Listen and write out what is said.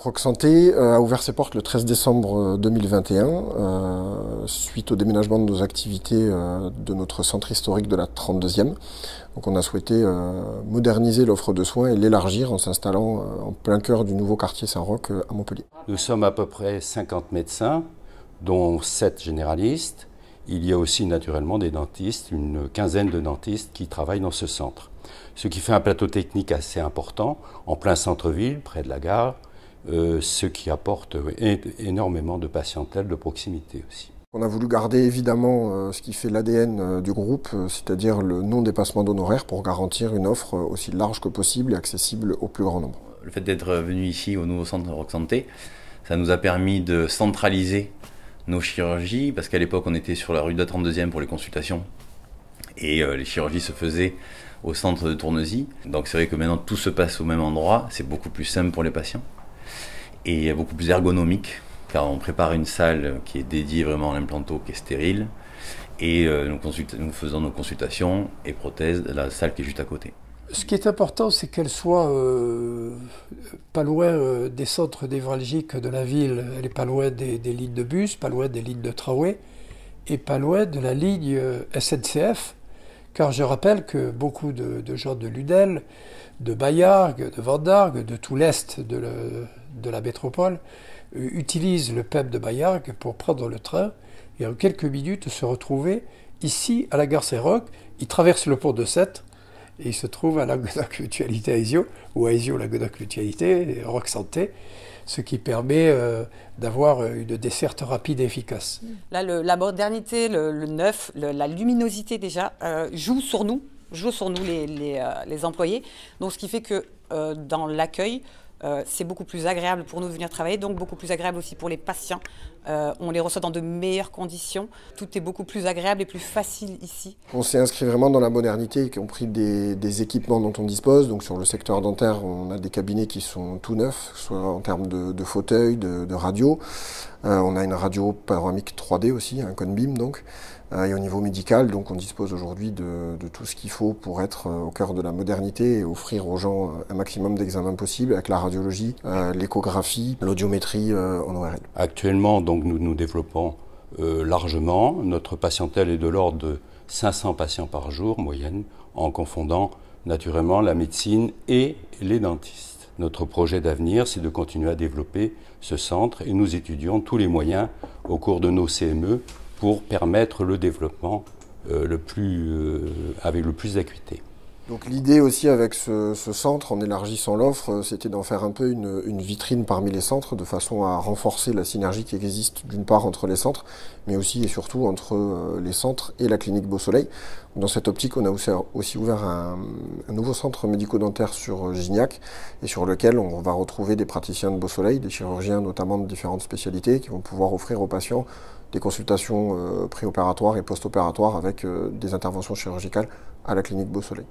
Rock Santé a ouvert ses portes le 13 décembre 2021 suite au déménagement de nos activités de notre centre historique de la 32e. Donc on a souhaité moderniser l'offre de soins et l'élargir en s'installant en plein cœur du nouveau quartier Saint-Roch à Montpellier. Nous sommes à peu près 50 médecins, dont 7 généralistes. Il y a aussi naturellement des dentistes, une quinzaine de dentistes qui travaillent dans ce centre. Ce qui fait un plateau technique assez important, en plein centre-ville, près de la gare, ce qui apporte énormément de patientèle de proximité aussi. On a voulu garder évidemment ce qui fait l'ADN du groupe, c'est-à-dire le non-dépassement d'honoraires pour garantir une offre aussi large que possible et accessible au plus grand nombre. Le fait d'être venu ici au nouveau centre Rock Santé, ça nous a permis de centraliser nos chirurgies, parce qu'à l'époque on était sur la rue de la 32e pour les consultations et les chirurgies se faisaient au centre de Tournesy. Donc c'est vrai que maintenant tout se passe au même endroit, c'est beaucoup plus simple pour les patients et beaucoup plus ergonomique, car on prépare une salle qui est dédiée vraiment à l'implanto, qui est stérile, et nous faisons nos consultations et prothèses dans la salle qui est juste à côté. Ce qui est important, c'est qu'elle soit pas loin des centres névralgiques de la ville. Elle n'est pas loin des lignes de bus, pas loin des lignes de tramway, et pas loin de la ligne SNCF. Car je rappelle que beaucoup de gens de Lunel, de Baillargues, de Vendargues, de tout l'est de la métropole, utilisent le PEM de Baillargues pour prendre le train et en quelques minutes se retrouver ici à la gare Saint-Roch. Ils traversent le pont de Sète et ils se trouvent à Languedoc Mutualité à Aizio, ou à Aizio Languedoc Mutualité, Rock Santé, ce qui permet d'avoir une desserte rapide et efficace. Là, la modernité, le neuf, la luminosité déjà, joue sur nous les employés. Donc ce qui fait que dans l'accueil, c'est beaucoup plus agréable pour nous de venir travailler, donc beaucoup plus agréable aussi pour les patients. On les reçoit dans de meilleures conditions. Tout est beaucoup plus agréable et plus facile ici. On s'est inscrit vraiment dans la modernité, y compris des équipements dont on dispose. Donc sur le secteur dentaire, on a des cabinets qui sont tout neufs, soit en termes de fauteuils, de radio. On a une radio panoramique 3D aussi, un Conbeam donc. Et au niveau médical, donc on dispose aujourd'hui de tout ce qu'il faut pour être au cœur de la modernité et offrir aux gens un maximum d'examens possibles avec la radiologie, l'échographie, l'audiométrie en ORL. Actuellement, donc, nous développons largement. Notre patientèle est de l'ordre de 500 patients par jour, moyenne, en confondant naturellement la médecine et les dentistes. Notre projet d'avenir, c'est de continuer à développer ce centre et nous étudions tous les moyens au cours de nos CME pour permettre le développement avec le plus d'acuité. Donc l'idée aussi avec ce centre, en élargissant l'offre, c'était d'en faire un peu une vitrine parmi les centres, de façon à renforcer la synergie qui existe d'une part entre les centres, mais aussi et surtout entre les centres et la clinique Beau Soleil. Dans cette optique, on a aussi ouvert un nouveau centre médico-dentaire sur Gignac, et sur lequel on va retrouver des praticiens de Beau Soleil, des chirurgiens notamment de différentes spécialités, qui vont pouvoir offrir aux patients des consultations préopératoires et post-opératoires avec des interventions chirurgicales à la clinique Beau Soleil.